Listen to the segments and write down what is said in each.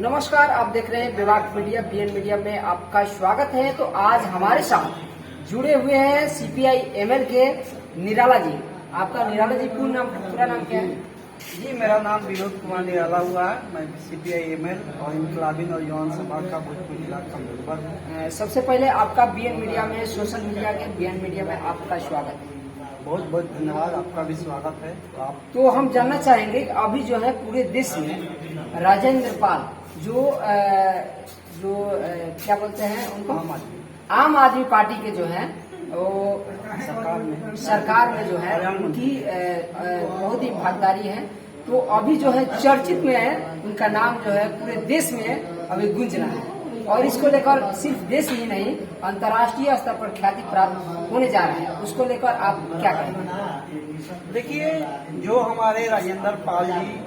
नमस्कार, आप देख रहे हैं विभाग मीडिया बीएन मीडिया में आपका स्वागत है। तो आज हमारे साथ जुड़े हुए हैं सीपीआई एमएल के निराला जी। आपका निराला जी पूरा नाम क्या है? जी, मेरा नाम विनोद कुमार निराला हुआ है। मैं सीपीआई एमएल और इनकलाबी नौजवान समाज का भोजपुर जिला का मेंबर हूँ। सबसे पहले आपका बीएन मीडिया में, सोशल मीडिया के बीएन मीडिया में आपका स्वागत है। बहुत बहुत धन्यवाद, आपका भी स्वागत है। तो हम जानना चाहेंगे कि अभी जो है पूरे देश में राजेंद्र पाल क्या बोलते हैं उनको, आम आदमी पार्टी के जो है वो सरकार में जो है उनकी बहुत ही भागीदारी है। तो अभी जो है चर्चित में है, उनका नाम जो है पूरे देश में अभी गूंज रहा है और इसको लेकर सिर्फ देश ही नहीं अंतर्राष्ट्रीय स्तर पर ख्याति प्राप्त होने जा रहा है। उसको लेकर आप क्या कहेंगे? देखिए, जो हमारे राजेंद्र पाल जी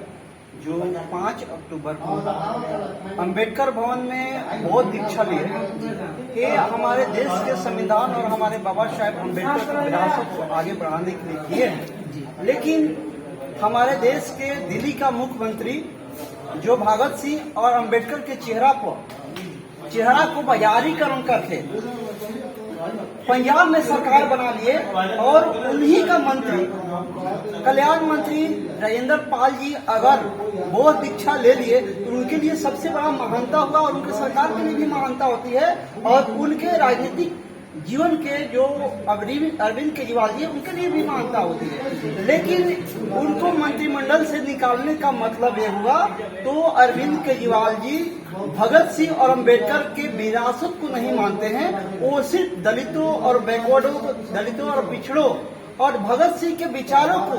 जो 5 अक्टूबर को अंबेडकर भवन में बौद्ध दीक्षा लिए, ये हमारे देश के संविधान और हमारे बाबा साहेब अंबेडकर की विरासत को आगे बढ़ाने के लिए किए हैं। लेकिन हमारे देश के दिल्ली का मुख्यमंत्री जो भगत सिंह और अंबेडकर के चेहरा को बाजारीकरण करके पंजाब में सरकार बना लिए और उन्हीं का मंत्री, कल्याण मंत्री राजेंद्र पाल जी अगर बौद्ध दीक्षा ले लिए तो उनके लिए सबसे बड़ा महानता हुआ और उनके सरकार के लिए भी महानता होती है। और उनके राजनीतिक जीवन के जो अरविंद केजरीवाल जी उनके लिए भी महानता होती है। लेकिन उनको मंत्रिमंडल से निकालने का मतलब ये हुआ तो अरविंद केजरीवाल जी भगत सिंह और अंबेडकर के विरासत को नहीं मानते हैं। वो सिर्फ दलितों और बैकवर्डों को, दलितों और पिछड़ों और भगत सिंह के विचारों को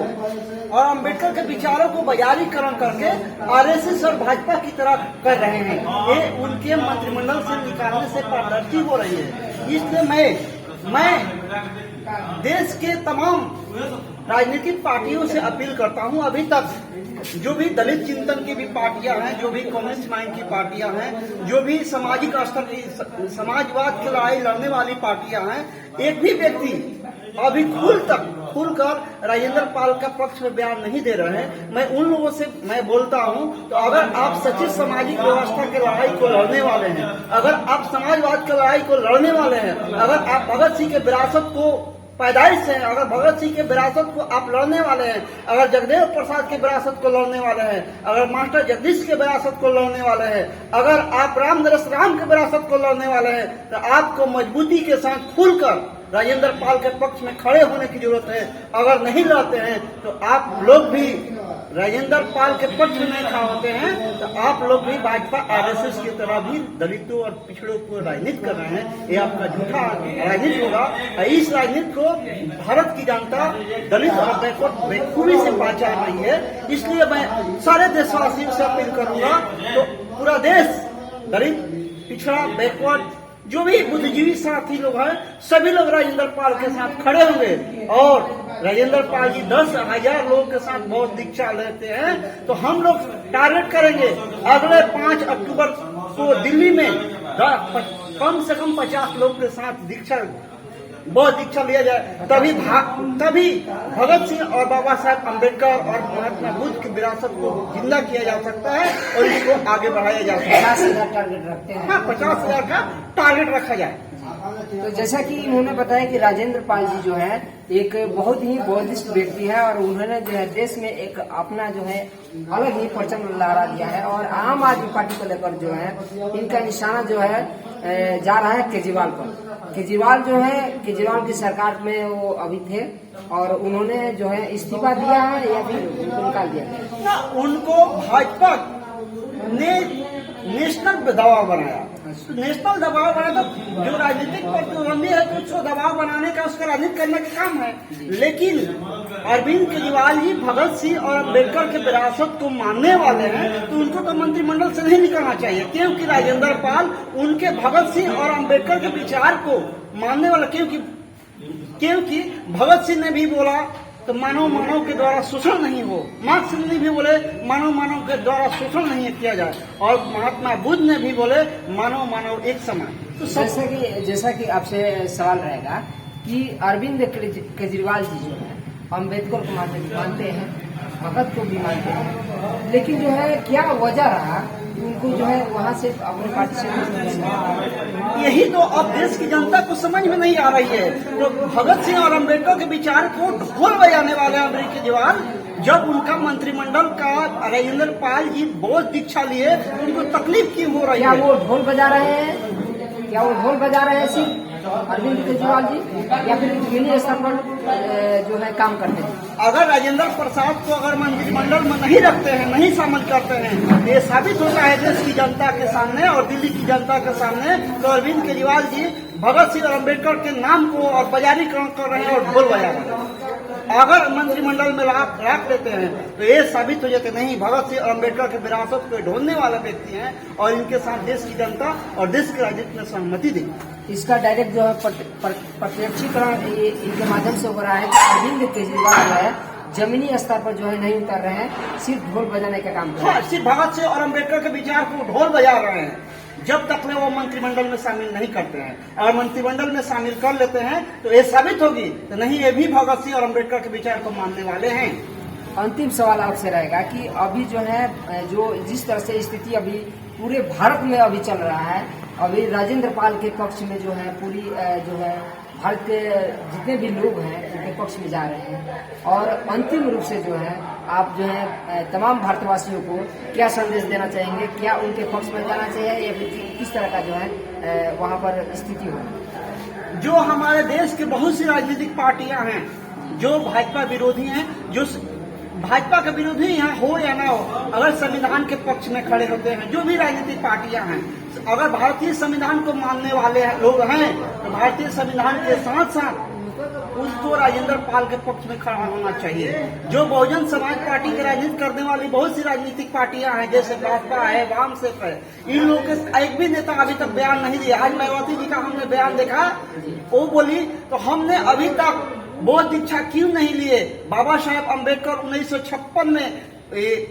और अंबेडकर के विचारों को बाजारीकरण करके आरएसएस और भाजपा की तरह कर रहे हैं। ये उनके मंत्रिमंडल से निकालने से पारदर्शी हो रही है। इसलिए मैं देश के तमाम राजनीतिक पार्टियों से अपील करता हूं, अभी तक जो भी दलित चिंतन की भी पार्टियां हैं, जो भी कम्युनिस्ट माइंड की पार्टियां हैं, जो भी सामाजिक स्तर की समाजवाद की लड़ाई लड़ने वाली पार्टियां हैं, एक भी व्यक्ति अभी खुलकर राजेंद्र पाल का पक्ष में बयान नहीं दे रहे हैं। मैं उन लोगों से बोलता हूं, तो अगर आप सच्ची सामाजिक व्यवस्था की लड़ाई को लड़ने वाले हैं, अगर आप समाजवाद की लड़ाई को लड़ने वाले हैं, अगर आप भगत सिंह के विरासत को पैदाइश से, अगर भगत सिंह के विरासत को आप लड़ने वाले हैं, अगर जगदेव प्रसाद के विरासत को लड़ने वाले हैं, अगर मास्टर जगदीश के विरासत को लड़ने वाले हैं, अगर आप रामनरेश राम के विरासत को लड़ने वाले हैं, तो आपको मजबूती के साथ खुलकर राजेंद्र पाल के पक्ष में खड़े होने की जरूरत है। अगर नहीं लड़ते हैं तो आप लोग भी राजेंद्र पाल के पक्ष में नहीं खड़े होते हैं तो आप लोग भी भाजपा आरएसएस की तरह भी दलितों और पिछड़ों को राजनीति कर रहे हैं। ये आपका झूठा राजनीति होगा। इस राजनीति को भारत की जनता दलित और बैकवर्ड बेखूबी से पहचान रही है। इसलिए मैं सारे देशवासियों से अपील करूंगा, तो पूरा देश दलित, पिछड़ा, बैकवर्ड, जो भी बुद्धिजीवी साथी लोग हैं, सभी लोग राजेंद्र पाल के साथ खड़े होंगे। और राजेंद्र पाल जी 10,000 लोगों के साथ बौद्ध दीक्षा लेते हैं, तो हम लोग टारगेट करेंगे अगले 5 अक्टूबर को दिल्ली में कम से कम 50 लोग के साथ बौद्ध दीक्षा लिया जाए। तभी भगत सिंह और बाबा साहेब अम्बेडकर और महात्मा बुद्ध की विरासत को जिंदा किया जा सकता है और इसको आगे बढ़ाया जा सकता है। 50,000 टारगेट रखते हैं। हाँ, 50,000 का टारगेट रखा जाए। तो जैसा कि उन्होंने बताया कि राजेंद्र पाल जी जो है एक बहुत ही बौद्धिस्ट व्यक्ति है और उन्होंने जो है देश में एक अपना जो है अलग ही परचम लहरा दिया है। और आम आदमी पार्टी को लेकर जो है इनका निशाना जो है जा रहा है केजरीवाल पर। केजरीवाल की सरकार में वो अभी थे और उन्होंने जो है इस्तीफा दिया है या फिर निकाल दिया? उनको भाजपा ने नेशनल दबाव बनाया। नेशनल दबाव बनाया तो जो राजनीतिक प्रतिद्वंदी है तो उसको दबाव बनाने का, उसका राजनीति करने का काम है। लेकिन अरविंद केजरीवाल जी भगत सिंह और अम्बेडकर के विरासत को मानने वाले हैं, तो उनको तो मंत्रिमंडल से नहीं निकलना चाहिए। क्योंकि राजेंद्र पाल उनके भगत सिंह और अम्बेडकर के विचार को मानने वाला, क्योंकि भगत सिंह ने भी बोला तो मानव के द्वारा शोषण नहीं हो, मार्क्स ने भी बोले मानव के द्वारा शोषण नहीं किया जाए, और महात्मा बुद्ध ने भी बोले मानव एक समान। तो जैसा कि आपसे सवाल रहेगा कि अरविंद केजरीवाल जी जो है अम्बेडकर को मानते हैं, भगत को भी मानते हैं, लेकिन जो है क्या वजह रहा उनको जो है वहाँ से अपने पार्टी से यही तो अब देश की जनता को समझ में नहीं आ रही है। तो भगत सिंह और अम्बेडकर के विचार को ढोल बजाने वाले अमरीकी केजरीवाल, जब उनका मंत्रिमंडल का राजेंद्र पाल जी बहुत दीक्षा लिए, उनको तकलीफ क्यों हो रही क्या है? वो ढोल बजा रहे हैं? क्या वो ढोल बजा रहे हैं सिर्फ अरविंद केजरीवाल जी, या फिर यूनियन स्तर पर जो है काम करते हैं? अगर राजेंद्र प्रसाद को अगर मंत्रिमंडल में नहीं रखते हैं, नहीं शामिल करते हैं, तो ये साबित होता है देश की जनता के सामने और दिल्ली की जनता के सामने तो अरविंद केजरीवाल जी भगत सिंह और अम्बेडकर के नाम को और बाजारीकरण कर रहे हैं और ढोल बजा रहे हैं। अगर मंत्रिमंडल में रख देते हैं तो ये साबित हो जाते नहीं, भगत सिंह और अम्बेडकर के विरासत को ढोलने वाले व्यक्ति हैं और इनके साथ देश की जनता और देश की राजनीति में सहमति दी। इसका डायरेक्ट जो है प्रत्यक्षीकरण इनके माध्यम से हो रहा है कि अरविंद केजरीवाल जो है जमीनी स्तर पर जो है नहीं उतर रहे हैं, सिर्फ ढोल बजाने का काम कर रहे हैं। सिर्फ भगत सिंह और अम्बेडकर के विचार को ढोल बजा रहे हैं। जब तक वो मंत्रिमंडल में शामिल नहीं करते हैं, और मंत्रिमंडल में शामिल कर लेते हैं तो ये साबित होगी तो नहीं, ये भी भगत सिंह और अम्बेडकर के विचार को मानने वाले हैं। अंतिम सवाल आपसे रहेगा कि अभी जो है जो जिस तरह से स्थिति अभी पूरे भारत में अभी चल रहा है, अभी राजेंद्र पाल के पक्ष में जो है पूरी जो है भारत के जितने भी लोग हैं उनके पक्ष में जा रहे हैं, और अंतिम रूप से जो है आप जो है तमाम भारतवासियों को क्या संदेश देना चाहेंगे? क्या उनके पक्ष में जाना चाहिए या फिर किस तरह का जो है वहाँ पर स्थिति हो? जो हमारे देश के बहुत सी राजनीतिक पार्टियां हैं जो भाजपा विरोधी हैं, जो भाजपा के विरोधी यहाँ हो या ना हो, अगर संविधान के पक्ष में खड़े होते हैं, जो भी राजनीतिक पार्टियां हैं, अगर भारतीय संविधान को मानने वाले लोग हैं तो भारतीय संविधान के साथ साथ उसको राजेंद्र पाल के पक्ष में खड़ा होना चाहिए। जो बहुजन समाज पार्टी की राजनीति करने वाली बहुत सी राजनीतिक पार्टियां हैं, जैसे भाजपा है, वाम से है, इन लोगों के एक भी नेता अभी तक बयान नहीं दिया। आज मायावती जी का हमने बयान देखा, वो बोली तो हमने अभी तक बहुत दीक्षा क्यों नहीं लिए? बाबा साहेब अम्बेडकर 1956 में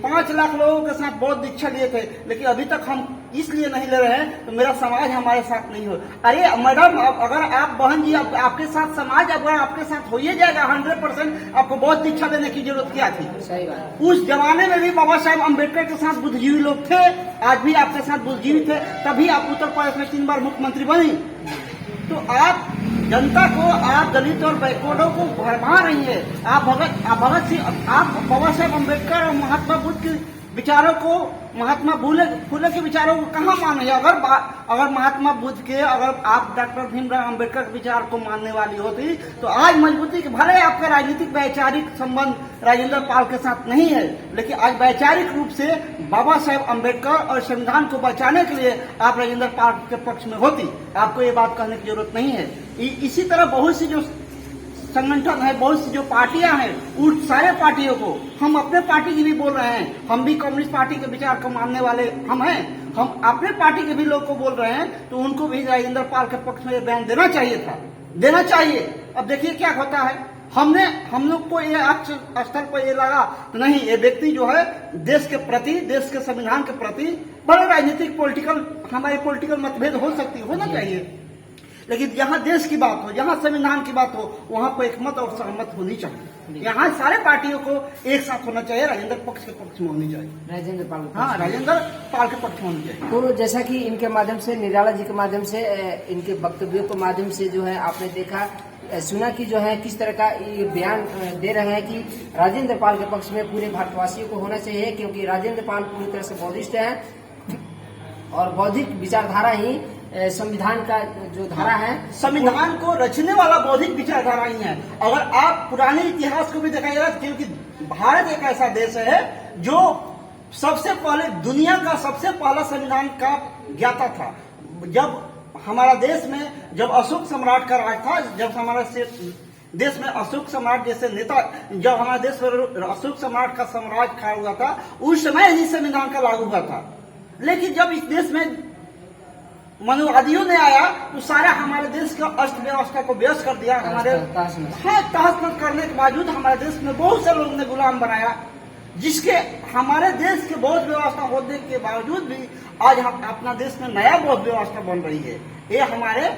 5 लाख लोगों के साथ बहुत दीक्षा लिए थे, लेकिन अभी तक हम इसलिए नहीं ले रहे हैं तो मेरा समाज हमारे साथ नहीं हो। अरे मैडम, अगर आप बहन जी आपके साथ समाज अगर आपके साथ हो ही जाएगा 100%, आपको बहुत दीक्षा लेने की जरूरत क्या थी? सही बात। उस जमाने में भी बाबा साहेब अम्बेडकर के साथ बुद्धिजीवी लोग थे, आज भी आपके साथ बुद्धिजीवी थे, तभी आप उत्तर प्रदेश में 3 बार मुख्यमंत्री बनी। तो आप जनता को, आप दलित और बैकवर्डों को भरमा रही है। आप भगत सिंह, आप बाबा साहेब अम्बेडकर और महात्मा बुद्ध के विचारों को, महात्मा फुले के विचारों को कहाँ माने? अगर महात्मा बुद्ध के, अगर आप डॉक्टर भीमराव अम्बेडकर के विचार को मानने वाली होती तो आज मजबूती के भले आपका राजनीतिक वैचारिक संबंध राजेंद्र पाल के साथ नहीं है, लेकिन आज वैचारिक रूप से बाबा साहेब अम्बेडकर और संविधान को बचाने के लिए आप राजेंद्र पाल के पक्ष में होती। आपको ये बात कहने की जरूरत नहीं है। इसी तरह बहुत सी जो संगठन है, बहुत सी जो पार्टियां हैं, उन सारे पार्टियों को, हम अपने पार्टी की भी बोल रहे हैं, हम भी कम्युनिस्ट पार्टी के विचार को मानने वाले हम हैं, हम अपने पार्टी के भी लोग को बोल रहे हैं, तो उनको भी राजेंद्र पाल के पक्ष में ये बयान देना चाहिए था, देना चाहिए। अब देखिए क्या होता है, हम लोग को ये स्तर पर ये लगा तो नहीं, ये व्यक्ति जो है देश के प्रति, देश के संविधान के प्रति बड़े राजनीतिक हमारे पॉलिटिकल मतभेद हो सकती, होना चाहिए, लेकिन जहाँ देश की बात हो, जहाँ संविधान की बात हो, वहाँ पर एकमत और सहमत होनी चाहिए। यहाँ सारे पार्टियों को एक साथ होना चाहिए, राजेंद्र पक्ष के पक्ष में होनी चाहिए, राजेंद्र पाल। हाँ, राजेंद्र पाल के पक्ष में होनी चाहिए। तो जैसा कि इनके माध्यम से, निराला जी के माध्यम से, इनके वक्तव्यों के माध्यम से जो है आपने देखा, सुना कि जो है किस तरह का ये बयान दे रहे हैं कि राजेंद्र पाल के पक्ष में पूरे भारतवासियों को होना चाहिए, क्योंकि राजेंद्र पाल पूरी तरह से बौद्धिस्ट है और बौद्धिक विचारधारा ही संविधान का जो धारा है, संविधान को रचने वाला बौद्धिक विचारधारा ही है। अगर आप पुराने इतिहास को भी दिखाइएगा, क्योंकि भारत एक ऐसा देश है जो सबसे पहले, दुनिया का सबसे पहला संविधान का ज्ञाता था। जब हमारा देश में, जब अशोक सम्राट का राज था, जब हमारा देश में अशोक सम्राट जैसे नेता, जब हमारे देश में अशोक सम्राट का साम्राज्य खड़ा हुआ था, उस समय ही संविधान का लागू हुआ था। लेकिन जब इस देश में मनुवादियों ने आया तो सारा हमारे देश का अर्थ व्यवस्था को व्यस्त कर दिया। हमारे तहस करने के बावजूद हमारे देश में बहुत से लोगों ने गुलाम बनाया, जिसके हमारे देश के बौद्ध व्यवस्था होने के बावजूद भी आज हम अपना देश में नया बौद्ध व्यवस्था बन रही है। ये हमारे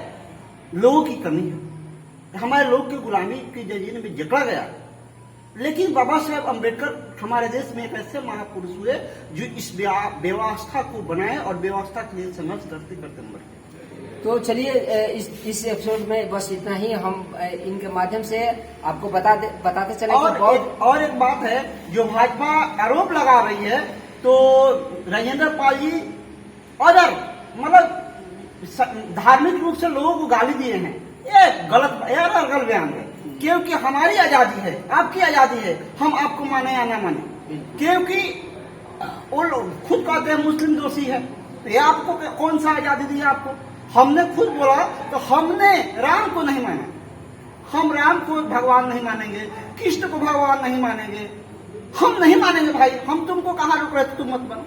लोगों की कमी है, हमारे लोग की गुलामी की जंजीर में जकड़ा गया। लेकिन बाबा साहेब अम्बेडकर हमारे देश में एक ऐसे महापुरुष हुए जो इस व्यवस्था को बनाए और व्यवस्था के लिए संघर्ष करते करते मर गए। तो चलिए इस एपिसोड में बस इतना ही। हम इनके माध्यम से आपको बताते चले और एक बात है, जो भाजपा आरोप लगा रही है, तो राजेंद्र पाल जी अगर मतलब धार्मिक रूप से लोगों को गाली दिए हैं, ये गलत बयान है। क्योंकि हमारी आजादी है, आपकी आजादी है, हम आपको माने या ना माने। क्योंकि वो लोग खुद कहते हैं मुस्लिम दोषी है, तो ये आपको कौन सा आजादी दी आपको? हमने खुद बोला तो हमने राम को नहीं माना, हम राम को भगवान नहीं मानेंगे, कृष्ण को भगवान नहीं मानेंगे, हम नहीं मानेंगे भाई। हम तुमको कहाँ रोक रहे थे, तुम मत बनो।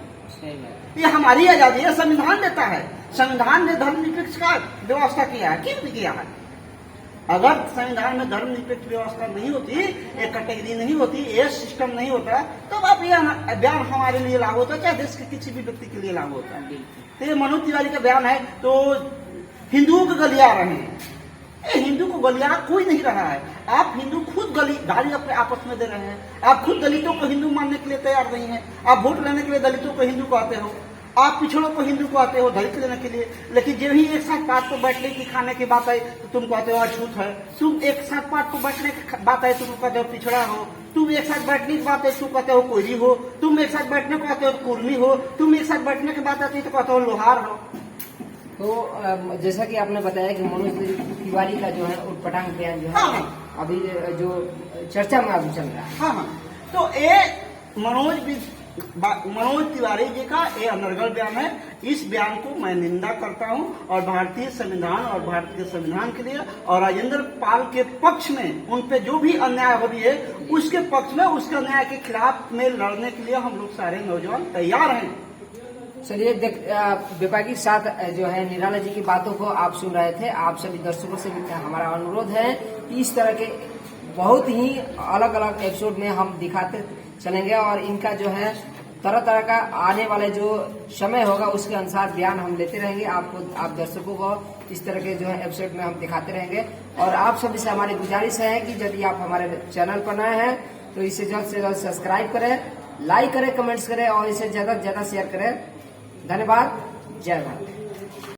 ये हमारी आजादी है, संविधान देता है। संविधान ने धर्मनिरपेक्ष का व्यवस्था किया है, क्यों किया है? अगर संविधान में धर्मनिरपेक्ष व्यवस्था नहीं होती, एक कैटेगरी नहीं होती, ये सिस्टम नहीं होता, तो अब यह बयान हमारे लिए लागू होता, चाहे देश के किसी भी व्यक्ति के लिए लागू होता है। तो ये मनोज तिवारी का बयान है, तो हिंदुओं को गलिया रहे हैं। हिंदू को गलिया कोई नहीं रहा है। आप हिंदू खुद गाली अपने आपस में दे रहे हैं। आप खुद दलितों को हिंदू मानने के लिए तैयार नहीं है। आप वोट लेने के लिए दलितों को हिंदू कहते हो, आप पिछड़ों को हिंदू कहते हो दलित लेने के लिए, लेकिन जब ही एक साथ पाठ को बैठने की खाने की बात आई तो तुम कहते हो अछूत है। तुम एक साथ पाठ को बैठने की बात आई तुम कहते हो पिछड़ा हो। तुम एक साथ बैठने की बात है तुम कहते हो कोयरी हो। तुम एक साथ बैठने को कहते हो कुर्मी हो। तुम एक साथ बैठने की बात आती है तो कहते हो लोहार हो। तो जैसा कि आपने बताया कि मनोज तिवारी का जो है उटपटांग बयान जो है अभी जो चर्चा में अभी चल रहा है। हाँ, तो ये मनोज तिवारी जी का ये अनर्गल बयान है। इस बयान को मैं निंदा करता हूं और भारतीय संविधान और भारतीय संविधान के लिए और राजेंद्र पाल के पक्ष में उन पे जो भी अन्याय हो रही है उसके पक्ष में, उसके अन्याय के खिलाफ में लड़ने के लिए हम लोग सारे नौजवान तैयार हैं। चलिए विभागीय के साथ जो है निराला जी की बातों को आप सुन रहे थे। आप सभी दर्शकों से भी हमारा अनुरोध है कि इस तरह के बहुत ही अलग अलग एपिसोड में हम दिखाते चलेंगे और इनका जो है तरह तरह का आने वाले जो समय होगा उसके अनुसार बयान हम लेते रहेंगे। आप दर्शकों को इस तरह के जो है एपिसोड में हम दिखाते रहेंगे। और आप सभी से हमारी गुजारिश है कि यदि आप हमारे चैनल पर नए हैं तो इसे जल्द से जल्द सब्सक्राइब करें, लाइक करें, कमेंट्स करें और इसे ज्यादा से ज्यादा शेयर करें। धन्यवाद। जय भारत।